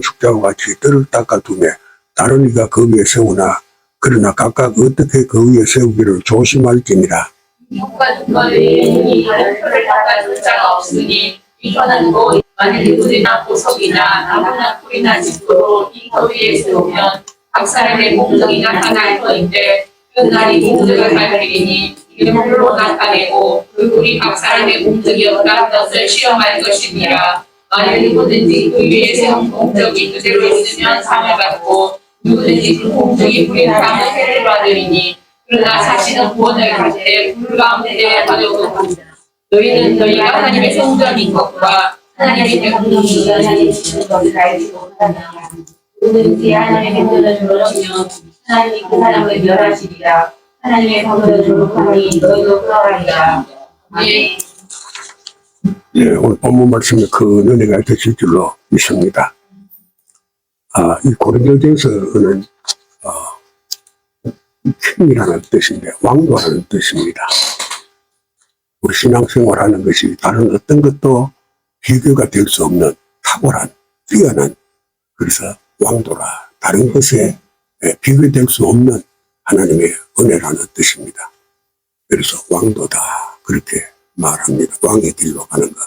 건축자와 같이 뜰을 닦아두며 다른 이가 그 위에 세우나 그러나 각각 어떻게 그 위에 세우기를 조심할지니라. 이것과 중간에 다른 뜰을 닦아줄 자가 없으니 이 터는 곧 만일 누구나 보석이나 나무나 풀이나 집으로 이 터 위에 세우면 각 사람의 공적이 나타날 터인데 그 날이 공적을 밝히니 이를 물로 나타내고 그 굴이 각 사람의 공적이 어떠한 것을 시험할 것이니라. 만일 누구든지 그 위에 세운 공적이 그대로 있으면 상을 받고 누구든지 그 공적이 불이 나가면 해를 받으리니 그러나 자신은 구원을 받되 불 가운데 가려고 합니다. 너희는 너희가 하나님의 성전인 것과 하나님의 백성이 하나님의 것을 알지 못하느냐. 누구든지 하나님의 성전을 조롱하면 하나님이 그 사람을 멸하시리라. 하나님의 성전을 조롱하니 너희도 그러하리라. 아멘. 예, 오늘 본문 말씀에 큰 은혜가 되실 줄로 믿습니다. 이 고린도전서는 킹이라는 뜻인데 왕도라는 뜻입니다. 우리 신앙생활하는 것이 다른 어떤 것도 비교가 될 수 없는 탁월한 뛰어난, 그래서 왕도라, 다른 것에 비교될 수 없는 하나님의 은혜라는 뜻입니다. 그래서 왕도다 그렇게 말합니다. 왕의 길로 가는 것.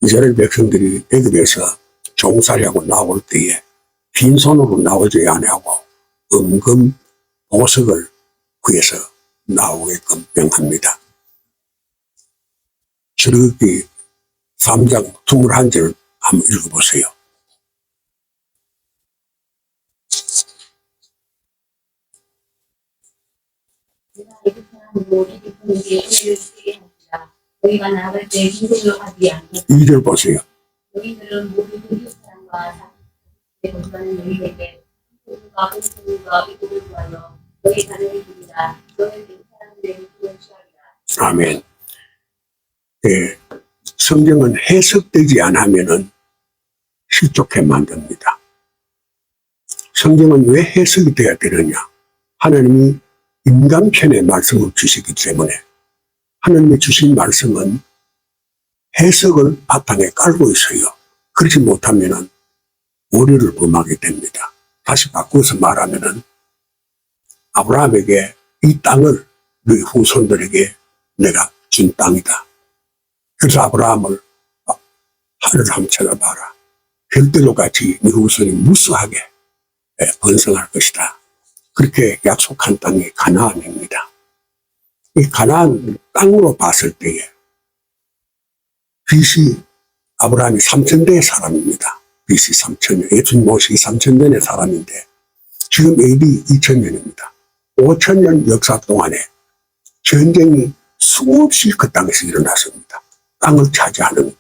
이스라엘 백성들이 애굽에서 종살이하고 나올 때에 빈손으로 나오지 아니하고 은금 보석을 구해서 나오게끔 명합니다. 출애굽기 3장 21절 한번 읽어보세요. 너희가 나갈 때 힘들어 하지 않고 2절 보세요. 너희들은 모두 그 사람과 동반은 너희에게 누가 홍수가 이곳을 구하여 너희 가는 길이라 너희들 사람들의 구원 취하리라. 아멘. 예, 성경은 해석되지 않으면은 실족해 만듭니다. 성경은 왜 해석이 돼야 되느냐? 하나님이 인간 편에 말씀을 주시기 때문에 하나님이 주신 말씀은 해석을 바탕에 깔고 있어요. 그렇지 못하면은 오류를 범하게 됩니다. 다시 바꾸어서 말하면은 아브라함에게 이 땅을 너희 후손들에게 내가 준 땅이다. 그래서 아브라함을 하늘을 한번 쳐다봐라. 별들로 같이 네 후손이 무수하게 번성할 것이다. 그렇게 약속한 땅이 가나안입니다. 이 가나안 땅으로 봤을 때에 BC 아브라함이 3000대의 사람입니다. BC 3000년, 예수님 모시기 3000년의 사람인데 지금 AD 2000년입니다. 5000년 역사 동안에 전쟁이 수없이 그 땅에서 일어났습니다. 땅을 차지하는,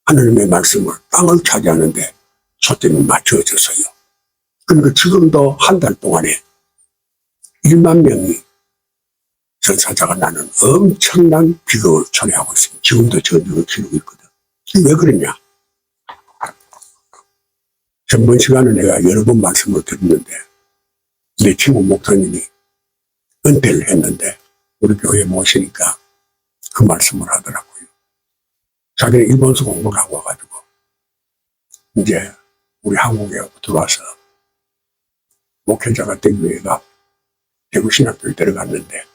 하나님의 말씀을 땅을 차지하는데 초점이 맞춰졌어요. 그러니까 지금도 한 달 동안에 1만 명이 전사자가 나는 엄청난 비극을 초래하고 있습니다. 지금도 전쟁을 치르고 있거든. 이게 왜 그러냐? 전번 시간에 내가 여러 번 말씀을 드렸는데 내 친구 목사님이 은퇴를 했는데 우리 교회에 모시니까 그 말씀을 하더라고요. 자기는 일본서 공부를 하고 와가지고 이제 우리 한국에 들어와서 목회자가 되기 위해서 대구신학교에 들어갔는데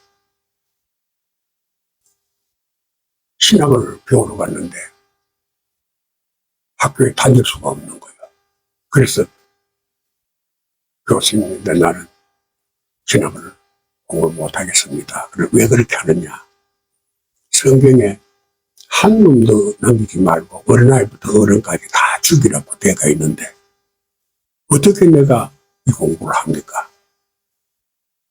신학을 배우러 갔는데 학교에 다닐 수가 없는 거예요. 그래서 교수님인데 나는 신학을 공부를 못하겠습니다. 왜 그렇게 하느냐? 성경에 한 놈도 남기지 말고 어린아이부터 어른까지 다 죽이라고 되어 있는데 어떻게 내가 이 공부를 합니까?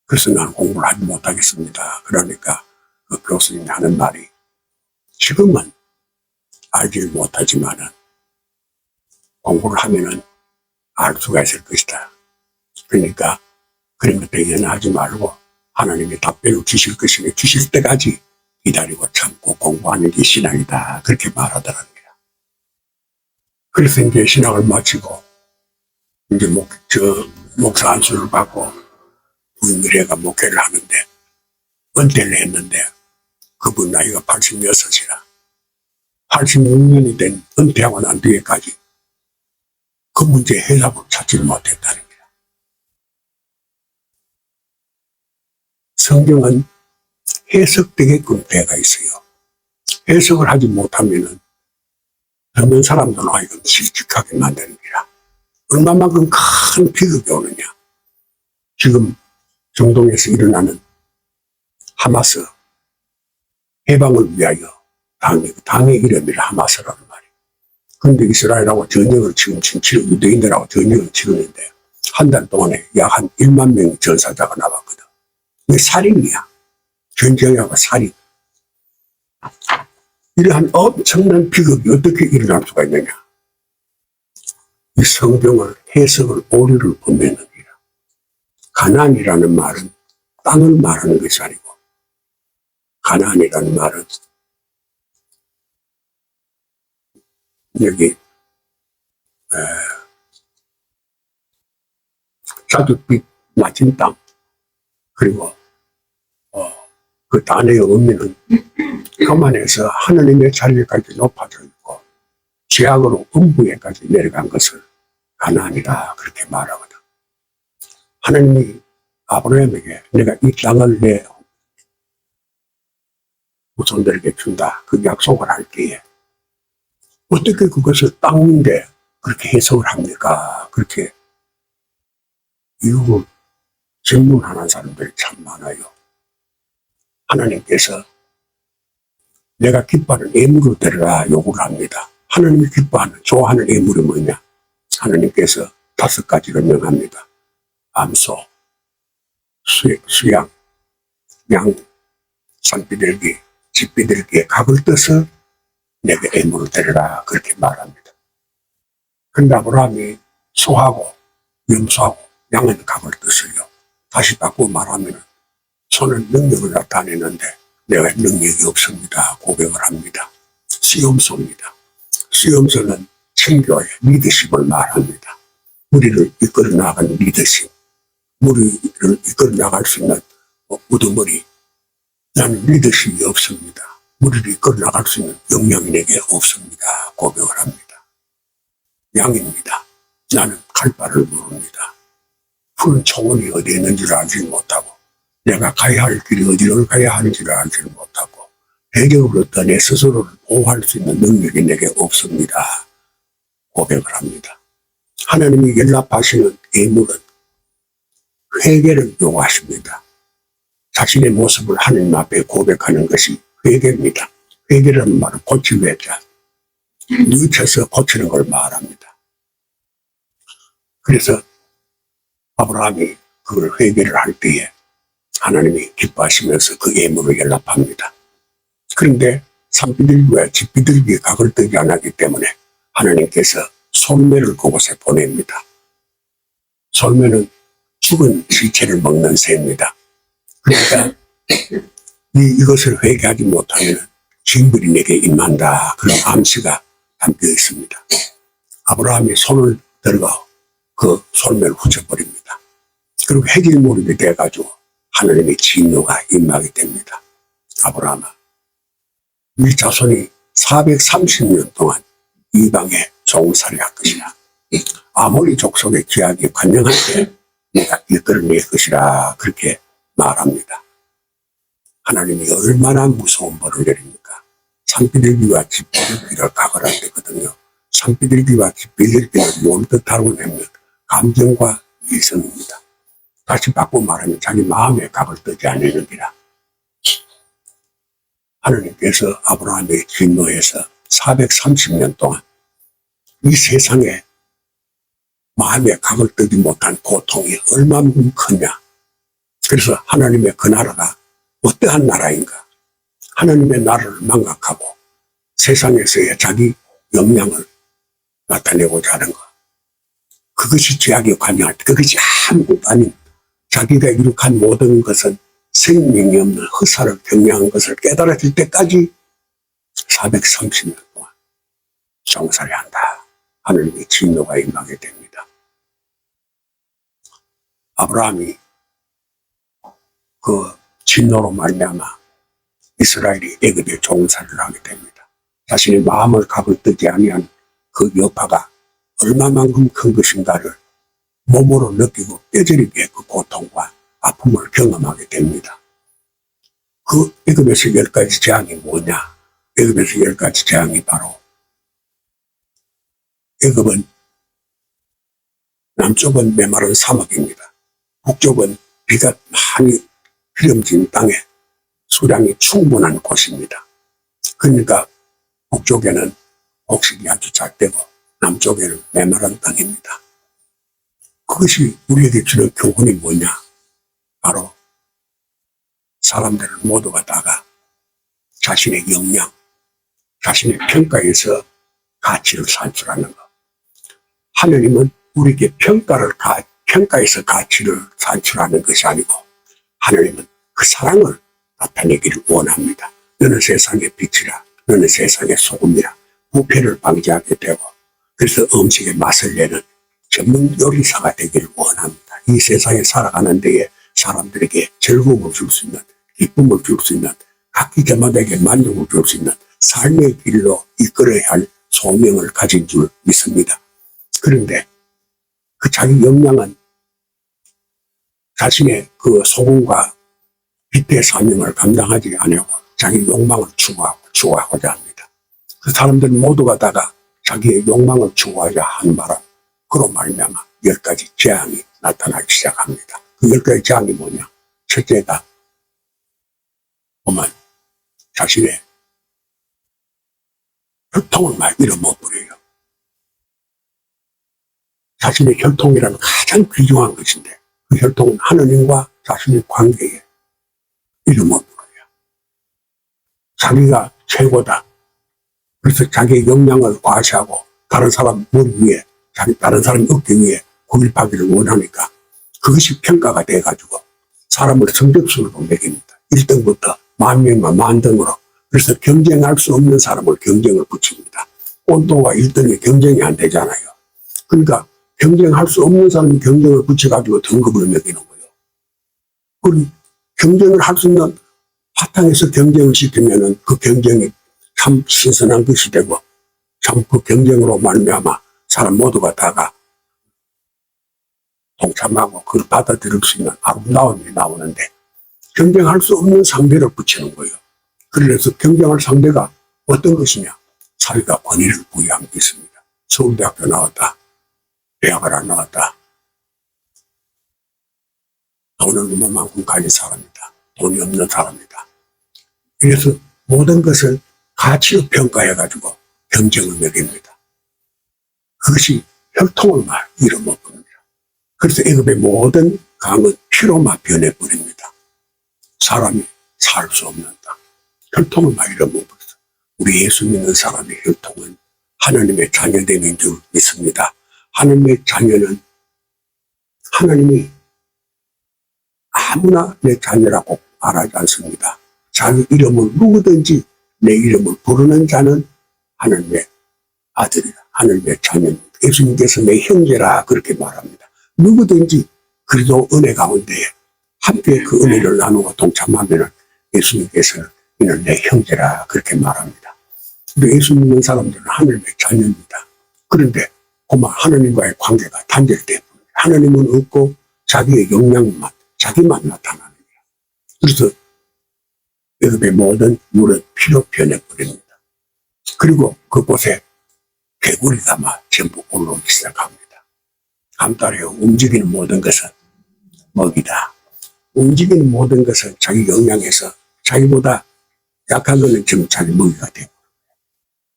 그래서 나는 공부를 하지 못하겠습니다. 그러니까 그 교수님이 하는 말이 지금은 알지 못하지만은 공부를 하면은 알 수가 있을 것이다. 그러니까 그런 것들 연하지 말고 하나님이 답변을 주실 것이니 주실 때까지 기다리고 참고 공부하는 게 신앙이다. 그렇게 말하더랍니다. 그래서 이제 신학을 마치고 이제 목사 안수를 받고 부인들애가 목회를 하는데 은퇴를 했는데 그분 나이가 86이라 86년이 된 은퇴하고 난 뒤에까지 그 문제 해답을 찾지 못했다는 거야. 성경은 해석되게끔 되어 있어요. 해석을 하지 못하면은 듣는 사람들은 하여금 실직하게 만드는 거야. 얼마만큼 큰 비극이 오느냐. 지금 중동에서 일어나는 하마스 해방을 위하여 당의 이름이 하마스라는 말이에요. 그런데 이스라엘하고 전쟁을 지금 유대인들하고 전쟁을 치르는데 한 달 동안에 약 한 1만 명의 전사자가 나왔거든. 이게 살인이야. 전쟁하고 살인. 이러한 엄청난 비극이 어떻게 일어날 수가 있느냐. 이 성경을 해석을 오류를 보면은 가나안이라는 말은 땅을 말하는 것이 아니고 가나안이라는 말은 여기 자줏빛 낮은 땅 그리고 그 단어의 의미는 그만해서 하나님의 자리까지 높아져 있고 죄악으로 음부에까지 내려간 것을 가나안이라 그렇게 말하거든. 하나님이 아브라함에게 내가 이 땅을 내 후손들에게 준다 그 약속을 할 때에 어떻게 그것을 땅인데 그렇게 해석을 합니까? 그렇게 이유를 질문하는 사람들이 참 많아요. 하나님께서 내가 기뻐하는 예물을 드려라 요구를 합니다. 하나님이 기뻐하는 좋아하는 예물이 뭐냐? 하나님께서 5가지를 명합니다. 암소, 수양, 양, 산비둘기, 집비둘기에 각을 떠서 내게 예물을 드려라 그렇게 말합니다. 그런데 아브라함이 소하고 염소하고 양은 각을 떠서요. 다시 바꾸고 말하면 소는 능력을 나타내는데 내가 능력이 없습니다. 고백을 합니다. 수염소입니다. 수염소는 청교의 리더십을 말합니다. 우리를 이끌어 나가는 리더십, 우리를 이끌어 나갈 수 있는 우두머리. 나는 리더십이 없습니다. 우리를 이끌어 나갈 수 있는 역량이 내게 없습니다. 고백을 합니다. 양입니다. 나는 갈 바를 모릅니다. 푸른 초원이 어디에 있는지를 알지 못하고 내가 가야 할 길이 어디를 가야 하는지를 알지 못하고 배경으로부터 내 스스로를 보호할 수 있는 능력이 내게 없습니다. 고백을 합니다. 하나님이 연락하시는 예물은 회개를 요구하십니다. 자신의 모습을 하나님 앞에 고백하는 것이 회개입니다. 회개라는 말은 고칠 회자. 뉘쳐서 고치는 걸 말합니다. 그래서 아브라함이 그걸 회개를 할 때에 하나님이 기뻐하시면서 그 예물을 연락합니다. 그런데 산비둘기와 집비둘기의 각을 뜨지 않았기 때문에 하나님께서 솔매를 그곳에 보냅니다. 솔매는 죽은 시체를 먹는 새입니다. 그러니까 이것을 회개하지 못하면 징벌이 내게 임한다. 그런 암시가 담겨 있습니다. 아브라함이 손을 들어 그 솔매를 훔쳐버립니다. 그리고 해질무렵이 돼가지고 하나님의 진노가 임하게 됩니다. 아브라함아, 네 자손이 430년 동안 이방에 종살이할 것이라. 아모리 족속의 기약이 관영할 때 내가 이끌어낼 것이라 그렇게 말합니다. 하나님이 얼마나 무서운 벌을 내립니까? 산비둘기와 집비둘기를 각을 할 때거든요. 산비둘기와 집비둘기를 뭘 뜻하고 내면 감정과 이성입니다. 다시 바꾸고 말하면 자기 마음의 각을 뜨지 않으느니라. 하나님께서 아브라함의 진노에서 430년 동안 이 세상에 마음의 각을 뜨지 못한 고통이 얼마만큼 크냐. 그래서 하나님의 그 나라가 어떠한 나라인가. 하나님의 나라를 망각하고 세상에서의 자기 역량을 나타내고자 하는 것. 그것이 죄악에 관여할 때 그것이 아무것도 아닌 자기가 이룩한 모든 것은 생명이 없는 흑사를 경영한 것을 깨달아질 때까지 430년 동안 종살이 한다. 하나님의 진노가 임하게 됩니다. 아브라함이 그 진노로 말미암아 이스라엘이 애굽에 종살이를 하게 됩니다. 자신의 마음을 가불뜨지 아니한 그 여파가 얼마만큼 큰 것인가를 몸으로 느끼고 뼈저리게 그 고통과 아픔을 경험하게 됩니다. 그 애굽에서 10가지 재앙이 뭐냐? 애굽에서 10가지 재앙이 바로 애굽은 남쪽은 메마른 사막입니다. 북쪽은 비가 많이 기름진 땅에 수량이 충분한 곳입니다. 그러니까 북쪽에는 곡식이 아주 잘 되고 남쪽에는 메마른 땅입니다. 그것이 우리에게 주는 교훈이 뭐냐? 바로 사람들은 모두가 다가 자신의 역량, 자신의 평가에서 가치를 산출하는 것. 하느님은 우리에게 평가에서 가치를 산출하는 것이 아니고 하느님은 그 사랑을 나타내기를 원합니다. 너는 세상의 빛이라, 너는 세상의 소금이라 부패를 방지하게 되고 그래서 음식의 맛을 내는 전문 요리사가 되기를 원합니다. 이 세상에 살아가는 데에 사람들에게 즐거움을 줄 수 있는, 기쁨을 줄 수 있는, 각기 저마다에게 만족을 줄 수 있는 삶의 길로 이끌어야 할 소명을 가진 줄 믿습니다. 그런데 그 자기 역량은 자신의 그 소금과 빛의 사명을 감당하지 않고 자기 욕망을 추구하고자 합니다. 그 사람들 모두가 다가 자기의 욕망을 추구하자 한 바람 그로 말미암아 10가지 재앙이 나타나기 시작합니다. 그 10가지 재앙이 뭐냐? 첫째가 보면 자신의 혈통을 막 잃어버려요. 자신의 혈통이라는 가장 귀중한 것인데 그 혈통은 하느님과 자신의 관계에 잃어버려요. 자기가 최고다. 그래서 자기의 역량을 과시하고 다른 사람 머리 위에 다른 사람 어깨 위에 고일하기를 원하니까 그것이 평가가 돼가지고 사람을 성적순으로 매깁니다. 1등부터 10,000명만 만등으로. 그래서 경쟁할 수 없는 사람을 경쟁을 붙입니다. 온도가 1등이 경쟁이 안 되잖아요. 그러니까 경쟁할 수 없는 사람이 경쟁을 붙여가지고 등급을 매기는 거예요. 그리고 경쟁을 할 수 있는 바탕에서 경쟁을 시키면은 그 경쟁이 참 신선한 것이 되고 참 그 경쟁으로 말미암아 사람 모두가 다가 동참하고 그걸 받아들일 수 있는 아름다움이 나오는데 경쟁할 수 없는 상대를 붙이는 거예요. 그래서 경쟁할 상대가 어떤 것이냐? 자기가 권위를 부여한 게 있습니다. 서울대학교 나왔다. 대학을 안 나왔다. 돈을 얼마만큼 가진 사람이다. 돈이 없는 사람이다. 그래서 모든 것을 가치로 평가해가지고 경쟁을 매깁니다. 그것이 혈통을 막 잃어먹습니다. 그래서 애굽의 모든 강은 피로만 변해버립니다. 사람이 살 수 없는 땅. 혈통을 막 잃어먹었어. 우리 예수 믿는 사람의 혈통은 하나님의 자녀됨인 줄 믿습니다. 하나님의 자녀는 하나님이 아무나 내 자녀라고 말하지 않습니다. 자기 이름을 누구든지 내 이름을 부르는 자는 하나님의 아들이라, 하나님의 자녀입니다. 예수님께서 내 형제라 그렇게 말합니다. 누구든지 그래도 은혜 가운데 함께 그 은혜를 나누고 동참하면 예수님께서는 이는 내 형제라 그렇게 말합니다. 근데 예수 믿는 사람들은 하나님의 자녀입니다. 그런데 그만 하나님과의 관계가 단절되어 하나님은 없고 자기의 역량만 자기만 나타나는 거예요. 그래서 애굽의 모든 물은 피로 변해버립니다. 그리고 그곳에 개구리가 막 전부 올라오기 시작합니다. 감따래요. 움직이는 모든 것은 먹이다. 움직이는 모든 것은 자기 역량에서 자기보다 약한 것은 전부 자기 먹이가 되고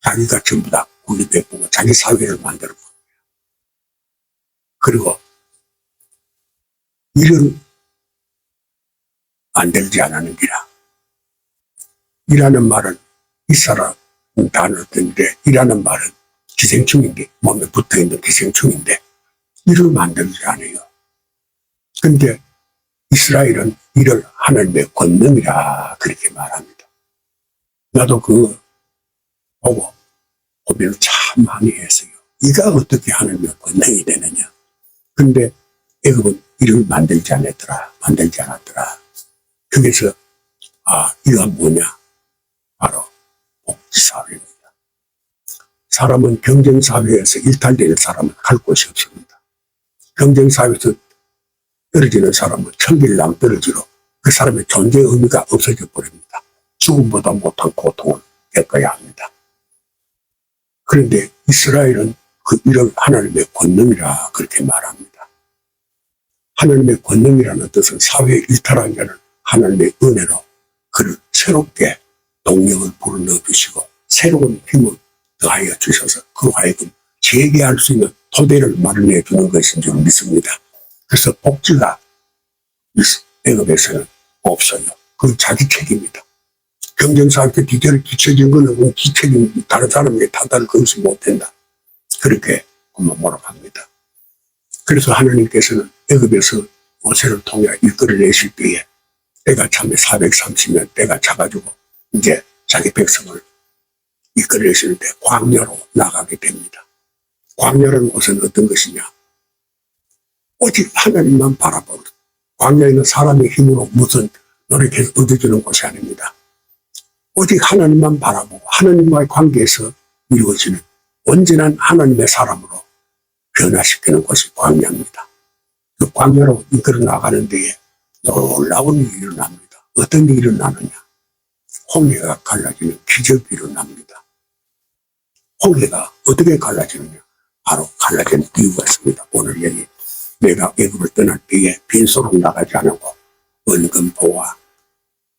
자기가 전부 다 군립해보고 자기 사회를 만들고 그리고 일은 만들지 않았는기라. 일하는 말은 이사라 단어인데 일하는 말은 기생충인데 몸에 붙어있는 기생충인데 일을 만들지 않아요. 근데 이스라엘은 일을 하나님의 권능이라 그렇게 말합니다. 나도 그거 보고 고민을 참 많이 했어요. 이가 어떻게 하나님의 권능이 되느냐. 근데 애굽은 일을 만들지 않았더라. 거기서 이가 뭐냐. 바로 복지사회입니다. 사람은 경쟁사회에서 일탈되는 사람은 갈 곳이 없습니다. 경쟁사회에서 떨어지는 사람은 천길남 떨어지로 그 사람의 존재 의미가 없어져 버립니다. 죽음보다 못한 고통을 겪어야 합니다. 그런데 이스라엘은 그 이런 하나님의 권능이라 그렇게 말합니다. 하나님의 권능이라는 뜻은 사회에 일탈한 자를 하나님의 은혜로 그를 새롭게 동력을 불어넣어 주시고 새로운 힘을 더하여 주셔서 그로 하여금 재개할 수 있는 토대를 마련해 주는 것인 줄 믿습니다. 그래서 복지가 애굽에서는 없어요. 그건 자기 책임이다. 경쟁사한테 뒤처진 거는 기책임 다른 사람에게 타다를 거기서 못된다. 그렇게 몰아갑니다. 그래서 하나님께서는 애굽에서 모세를 통해 이끌어내실 때에 때가 참에 430년 때가 차가지고 이제 자기 백성을 이끌어내시는데 광야로 나가게 됩니다. 광야라는 곳은 어떤 것이냐? 오직 하나님만 바라보는 광야에는 사람의 힘으로 무슨 노력해서 얻어주는 곳이 아닙니다. 오직 하나님만 바라보고 하나님과의 관계에서 이루어지는 온전한 하나님의 사람으로 변화시키는 곳이 광야입니다. 그 광야로 이끌어 나가는 데에 놀라운 일이 일어납니다. 어떤 일이 일어나느냐? 홍해가 갈라지는 기적이 일어납니다. 홍해가 어떻게 갈라지느냐? 바로 갈라지는 이유가 있습니다. 오늘 여기 내가 애굽을 떠날 때에 빈소로 나가지 않고 은금보와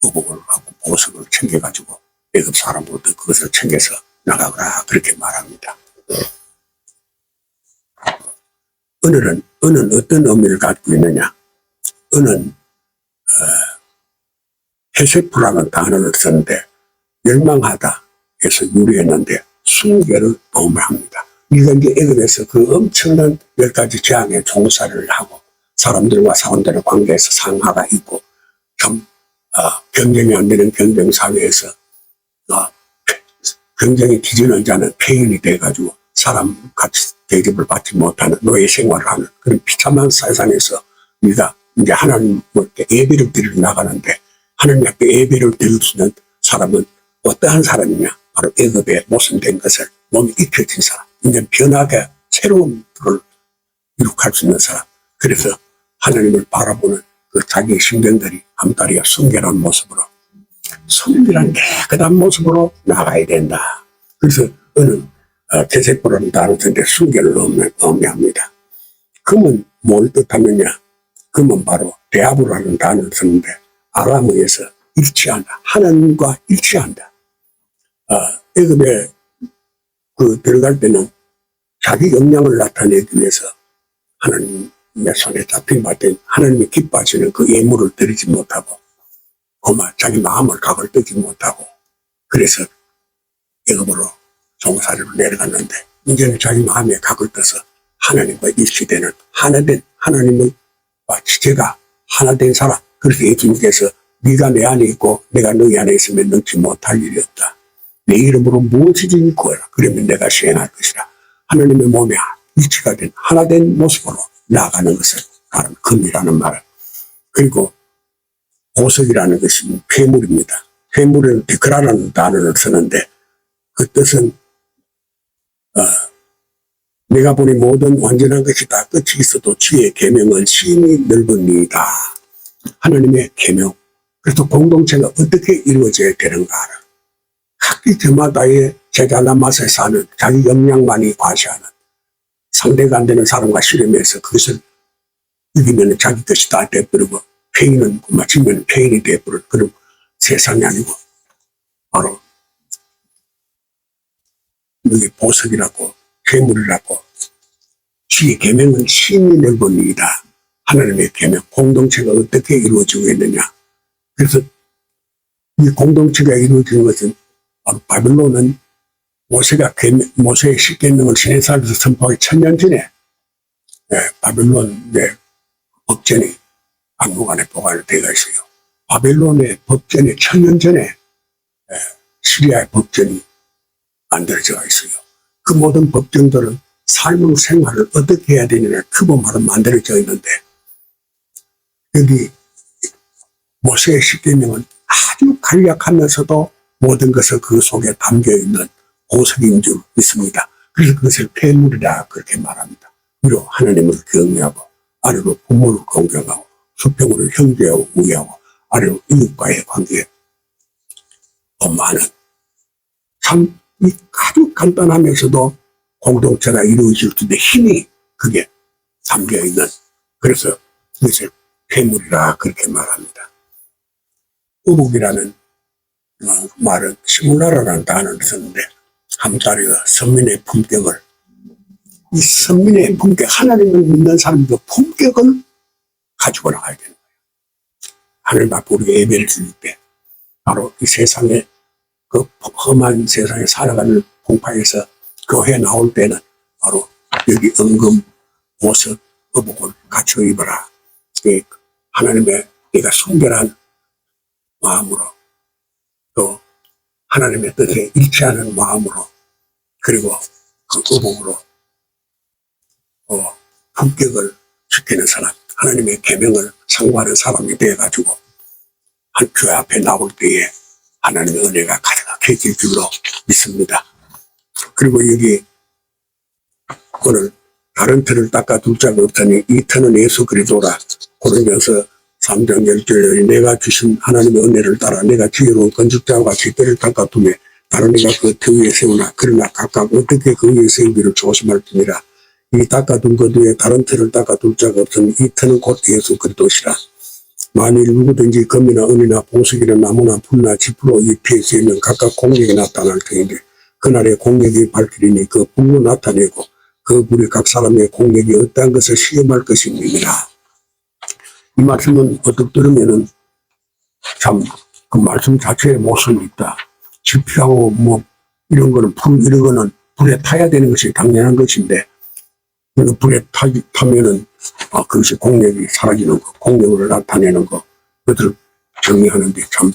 의복을 하고 보석을 챙겨가지고 애굽 사람으로부터 그것을 챙겨서 나가거라 그렇게 말합니다. 은은 어떤 의미를 갖고 있느냐? 은은 헤세프라는 단어를 썼는데 멸망하다 해서 유래했는데 숭배를 의미합니다. 이가 이제 애굽에서 그 엄청난 10가지 재앙의 종사를 하고 사람들과 사람들의 관계에서 상하가 있고 참 경쟁이 안 되는 경쟁사회에서 경쟁이 뒤지는 자는 폐인이 돼가지고 사람 같이 대접을 받지 못하는 노예 생활을 하는 그런 비참한 세상에서 우리가 이제 하나님께 예배를 드리러 나가는데 하나님 앞에 예배를 드릴 수 있는 사람은 어떠한 사람이냐? 바로 애굽에 모순된 것을 몸이 익혀진 사람, 이제 변하게 새로운 걸 이룩할 수 있는 사람. 그래서 하나님을 바라보는 그 자기의 심정들이 함따리가 순결한 모습으로 순결한 깨끗한 모습으로 나가야 된다. 그래서 어느 개색보라는 단어인데 순결을 의미합니다. 금은 뭘 뜻하느냐? 금은 바로 대합이라는 단어를 쓰는데 아람어에서 일치한다. 하나님과 일치한다. 애굽에 들어갈 때는 자기 역량을 나타내기 위해서 하나님의 손에 잡힌 바된 하나님이 기뻐하시는 그 예물을 드리지 못하고 자기 마음을 각을 뜨지 못하고 그래서 애굽으로 종살이로 내려갔는데 이제는 자기 마음에 각을 떠서 하나님과 일치되는 하나된 하나님과 지체가 하나된 사람. 그래서 예수님께서 네가 내 안에 있고 내가 너희 안에 있으면 능치 못할 일이 없다. 내 이름으로 무엇이든지 구해라. 그러면 내가 시행할 것이라. 하나님의 몸에 일치가 된 하나된 모습으로 나아가는 것을 말하는 금이라는 말. 그리고 보석이라는 것이 폐물입니다. 폐물은 비크라라는 단어를 쓰는데 그 뜻은 내가 보니 모든 완전한 것이 다 끝이 있어도 주의 계명은 심히 넓으니이다. 하나님의 계명. 그래서 공동체가 어떻게 이루어져야 되는가. 각기 저마다의 제자나 맛에 사는 자기 역량만이 과시하는 상대가 안 되는 사람과 씨름해서 그것을 이기면 자기 것이 다 돼버리고 폐인은 마치면 폐인이 돼버리는 그런 세상이 아니고 바로 여기 보석이라고 괴물이라고 주의 계명은 심히 넓으니이다. 하나님의 계명 공동체가 어떻게 이루어지고 있느냐. 그래서 이 공동체가 이루어지는 것은 바로 바빌론은 모세의 십계명을 시내산에서 선포하기 1000년 전에 바빌론의 법전이 박물관에 보관되어 있어요. 바빌론의 법전이 1000년 전에 시리아의 법전이 만들어져 있어요. 그 모든 법정들은 삶의 생활을 어떻게 해야 되느냐 규범으로 만들어져 있는데 여기 모세의 십계명은 아주 간략하면서도 모든 것을 그 속에 담겨 있는 보석인 줄 믿습니다. 그래서 그것을 폐물이라 그렇게 말합니다. 위로 하나님을 경외하고 아래로 부모를 공경하고 수평으로 형제하고 우애하고 아래로 이웃과의 관계에 많은 참 아주 간단하면서도 공동체가 이루어질 텐데 힘이 그게 담겨있는, 그래서 그것을 폐물이라 그렇게 말합니다. 의복이라는 말은 시몰라라는 단어를 썼는데 함자리가 선민의 품격을, 이 선민의 품격, 하나님을 믿는 사람도 품격을 가지고 나가야 되는 거예요. 하나님 앞에 우리가 예배를 드릴 때 바로 이 세상에 그 험한 세상에 살아가는 풍파에서 교회 나올 때는 바로 여기 은금, 보석, 의복을 갖춰 입어라. 하나님의 내가 순결한 마음으로 또 하나님의 뜻에 일치하는 마음으로 그리고 그 의복으로 품격을 지키는 사람, 하나님의 계명을 상고하는 사람이 되어가지고 한 교회 앞에 나올 때에 하나님의 은혜가 가득해질 줄로 믿습니다. 그리고 여기 오늘 다른 터를 닦아 둘 자가 없다니 이 터는 예수 그리스도라. 고린도서 3장 10절에 내가 주신 하나님의 은혜를 따라 내가 지혜로운 건축자와 같이 터를 닦아 두며 다른 이가 그 터 위에 세우나 그러나 각각 어떻게 그 위에 세우기를 조심할지니라. 이 닦아둔 것 위에 다른 터를 닦아둘 자가 없으니 이 터는 곧 예수 그리스도시라. 만일 누구든지 금이나 은이나 보석이나 나무나 풀나 지푸로 이 피에 쓰이면 각각 공력이 나타날 터인데 그날에 공력이 밝히리니 그 불로 나타내고 그 불이 각 사람의 공력이 어떠한 것을 시험할 것입니다. 이 말씀은 어떻게 들으면은 참 그 말씀 자체에 모순이 있다. 지피하고 뭐 이런 거는 이런 거는 불에 타야 되는 것이 당연한 것인데 그 불에 타면은 그것이 공력이 사라지는 거, 공력을 나타내는 거, 그것을 정리하는데 참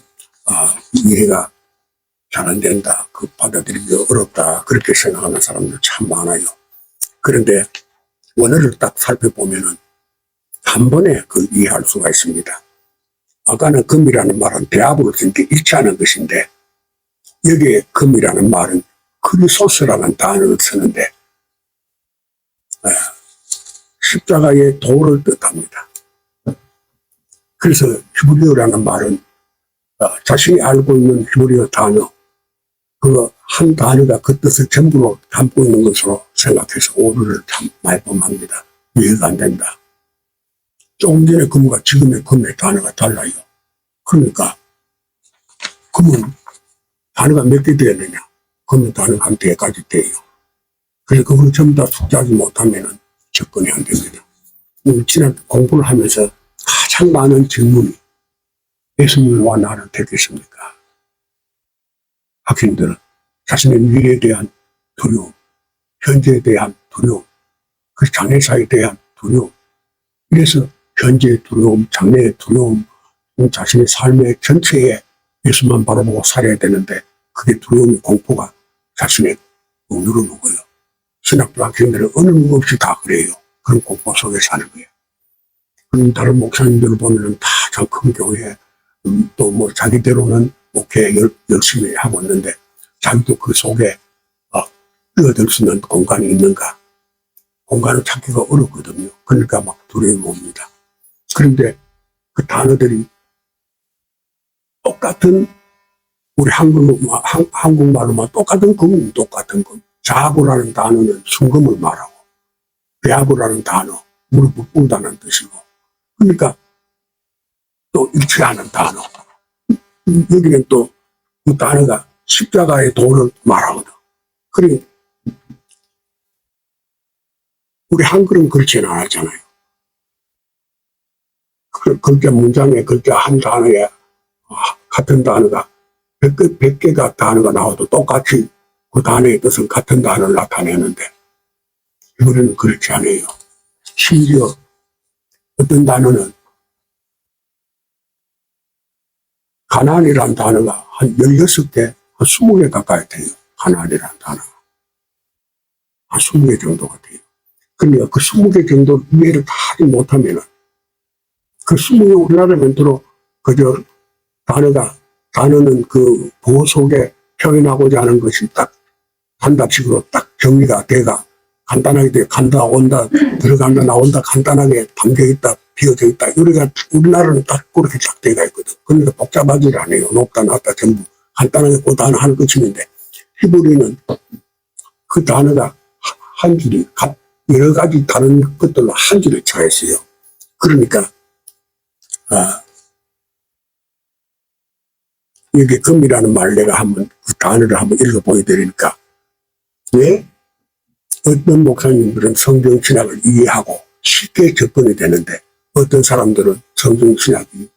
이해가 잘 안 된다. 그 받아들이기 어렵다. 그렇게 생각하는 사람들 참 많아요. 그런데 원어를 딱 살펴보면은 한 번에 그 이해할 수가 있습니다. 아까는 금이라는 말은 대합으로 이렇게 일치하는 것인데 여기에 금이라는 말은 크리소스라는 단어를 쓰는데 십자가의 도를 뜻합니다. 그래서 히브리어라는 말은 자신이 알고 있는 히브리어 단어, 그 한 단어가 그 뜻을 전부로 담고 있는 것으로 생각해서 오류를 참 많이 범합니다. 이해가 안 된다. 조금 전에 금과 지금의 금의 단어가 달라요. 그러니까 금은 단어가 몇 개 되었느냐? 금의 단어가 한 100가지 돼요. 그래서 그걸 전부 다 숙지하지 못하면 접근이 안 됩니다. 지난 공부를 하면서 가장 많은 질문이 예수님과 나를 택했습니까? 학생들은 자신의 미래에 대한 두려움, 현재에 대한 두려움, 그 장래사에 대한 두려움, 이래서 현재의 두려움, 장래의 두려움, 자신의 삶의 전체에 예수만 바라보고 살아야 되는데 그게 두려움이 공포가 자신의 눈으로 누고요. 신학교 학생들은 어느 것 없이 다 그래요. 그런 공포 속에 사는 거예요. 그럼 다른 목사님들을 보면은 다 저 큰 교회, 또 뭐 자기대로는 목회 열심히 하고 있는데 자기도 그 속에 뛰어들 수 있는 공간이 있는가? 공간을 찾기가 어렵거든요. 그러니까 막 두려움이 옵니다. 그런데 그 단어들이 똑같은 우리 한국말로만 똑같은 금, 똑같은 금. 자고라는 단어는 순금을 말하고 배하고라는 단어, 무릎을 꿇다는 뜻이고 그러니까 또 일치하는 단어. 여기는 또 그 단어가 십자가의 도를 말하거든. 그러니 우리 한글은 그렇지는 않았잖아요. 글자 문장에 글자 한 단어에 같은 단어가 100개가 단어가 나와도 똑같이 그 단어의 뜻은 같은 단어를 나타내는데 우리는 그렇지 않아요. 심지어 어떤 단어는 가나안이라는 단어가 한 16개, 한 20개 가까이 돼요. 가나안이라는 단어가. 한 20개 정도가 돼요. 그러니까 그 20개 정도 이해를 다 하지 못하면은 그 20개 우리나라 멘트로 그저 단어는 그 보호 속에 표현하고자 하는 것이 딱 단답식으로 딱 정리가 돼가 간단하게 돼. 간다, 온다, 들어간다, 나온다, 간단하게 담겨있다, 비어져 있다. 우리나라는 딱 그렇게 딱 돼가 있거든. 그러니까 복잡하지 않아요. 높다, 낮다, 전부. 간단하게 그 단어 하는 끝인데, 히브리는 그 단어가 한 줄이 여러 가지 다른 것들로 한 줄에 차 있어요. 그러니까, 여기 금이라는 말을 내가 한번 그 단어를 한번 읽어 보여드리니까, 왜 어떤 목사님들은 성경 신학을 이해하고 쉽게 접근이 되는데 어떤 사람들은 성경 신학이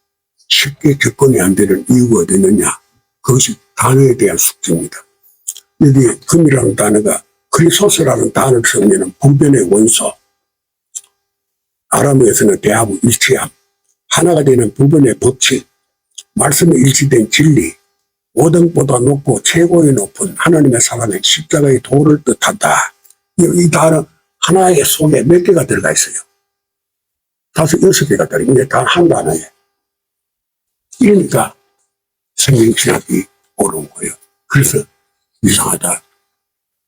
쉽게 접근이 안 되는 이유가 어디 있느냐? 그것이 단어에 대한 숙제입니다. 여기 금이라는 단어가 크리소스라는 단어를 쓰면 분변의 원소, 아람어에서는 대하고 일치함, 하나가 되는 부분의 법칙, 말씀에 일치된 진리, 5등보다 높고 최고의 높은 하나님의 사랑의 십자가의 도를 뜻한다. 이 단어 하나의 속에 몇 개가 들어가 있어요. 5, 6개가 들어가 있는데 단 한 단어에. 이러니까 성경신학이 어려운 거예요. 그래서 이상하다.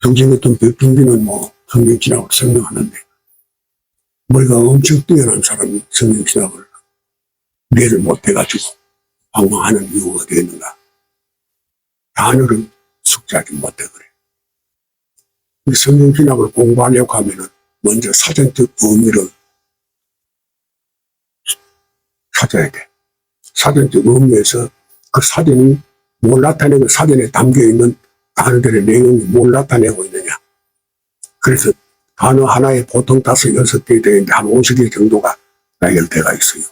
정신 같은 백중기는 뭐 성경신학을 설명하는데 머리가 엄청 뛰어난 사람이 성경신학을 이해를 못해가지고 방황하는 이유가 어디 있는가. 단어를 숙지하지 못해 그래. 성경신학을 공부하려고 하면은 먼저 사전적 의미를 찾아야 돼. 사전적 의미에서 그 사전이 뭘 나타내고 사전에 담겨있는 단어들의 내용이 뭘 나타내고 있느냐. 그래서 단어 하나에 보통 5, 6개 되는데 한 50개 정도가 나열되어 있어요.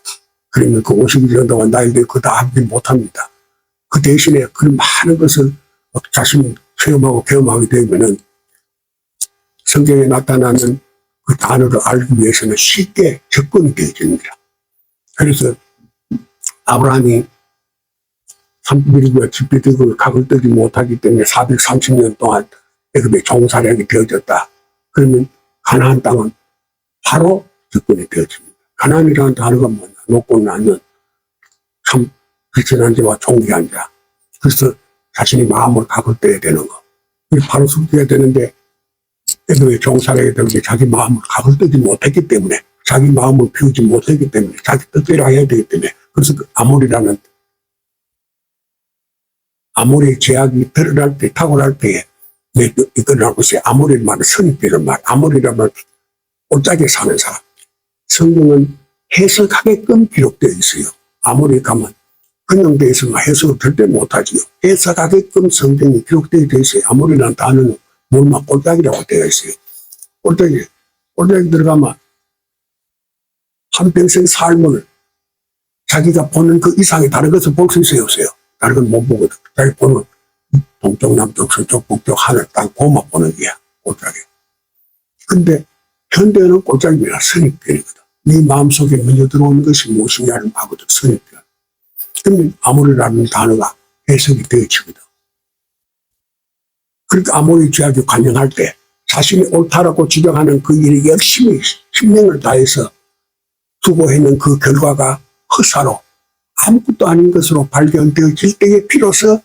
그러면 그 50개 정도가 나열되어 그거 다 하지 못합니다. 그 대신에 그 많은 것을 자신이 체험하고 경험하게 되면은 성경에 나타나는 그 단어를 알기 위해서는 쉽게 접근이 되어집니다. 그래서 아브라함이 산비리과 집비들을 각을 뜨지 못하기 때문에 430년 동안 애굽의 종살이하게 되어졌다. 그러면 가나안 땅은 바로 접근이 되어집니다. 가나안이라는 단어가 뭐냐? 높고 낮은 참 비천한 자와 존귀한 자. 그래서 자신이 마음을 각을 떼야 되는 거. 바로 숙제가 되는데 애굽의 종살이하게 되는데 자기 마음을 각을 뜨지 못했기 때문에 자기 마음을 비우지 못했기 때문에 자기 뜻대로 해야 되기 때문에 그래서 그 아모리의 제약이 드러날 때, 탁월할 때에 이끌어나고 있어요. 아모리를 말은 선입되는 말, 아모리라는 말, 올짝에 사는 사람. 성경은 해석하게끔 기록되어 있어요. 아모리 가면 그냥 되어 있으면 해석을 절대 못하지요. 해석하게끔 성경이 기록되어 있어요. 아모리라는 단어는 몰막 올짝이라고 되어 있어요. 올짝이 들어가면 한평생 삶을 자기가 보는 그 이상의 다른 것을 볼 수 있어요, 없어요? 다른 건 못 보거든. 자기 보는 동쪽, 남쪽, 서쪽, 북쪽, 하늘, 땅, 그것만 보는 게야, 골짜기. 근데 현대는 골짜기가 아니라 선입견이거든. 네 마음속에 먼저 들어오는 것이 무엇이냐를 하거든, 선입견. 그러면 아모리라는 단어가 해석이 되어지거든. 그러니까 아모리 죄악에 관영할 때 자신이 옳다라고 주장하는 그 일에 열심히 힘명을 다해서 수고했는 그 결과가 허사로 아무것도 아닌 것으로 발견되어질 때에 비로소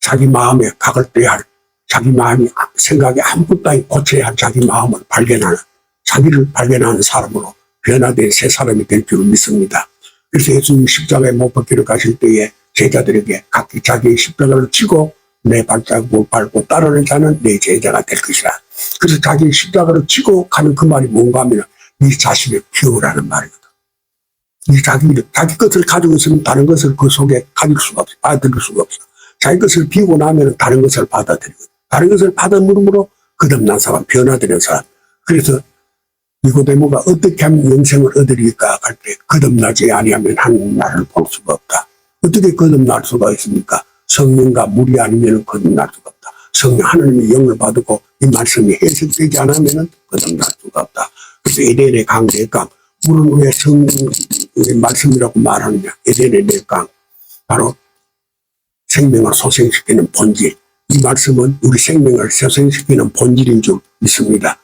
자기 마음에 각을 떼야 할, 자기 마음이 생각에 아무것도 아닌 고쳐야 할 자기 마음을 발견하는, 자기를 발견하는 사람으로 변화된 새 사람이 될 줄 믿습니다. 그래서 예수님 십자가에 못 박히러 가실 때에 제자들에게 각기 자기의 십자가를 지고 내 발자국을 밟고 따르는 자는 내 제자가 될 것이라. 그래서 자기의 십자가를 지고 가는 그 말이 뭔가 하면 네 자신을 비우라는 말이거든. 자기 것을 가지고 있으면 다른 것을 그 속에 가질 수가 없어. 받아들일 수가 없어. 자기 것을 비우고 나면 다른 것을 받아들이거든. 다른 것을 받아들임으로 거듭난 사람, 변화되는 사람. 그래서 니고데모가 어떻게 하면 영생을 얻으리까 할 때 거듭나지 아니하면 하나님나라를 볼 수가 없다. 어떻게 거듭날 수가 있습니까? 성령과 물이 아니면 거듭날 수가 없다. 성령 하나님의 영을 받고 이 말씀이 해석되지 않으면 거듭날 수가 없다. 그래서 에덴의 강, 내강. 물은 왜 성령의 말씀이라고 말하느냐. 에덴의 내강. 바로 생명을 소생시키는 본질. 이 말씀은 우리 생명을 소생시키는 본질인 줄 믿습니다.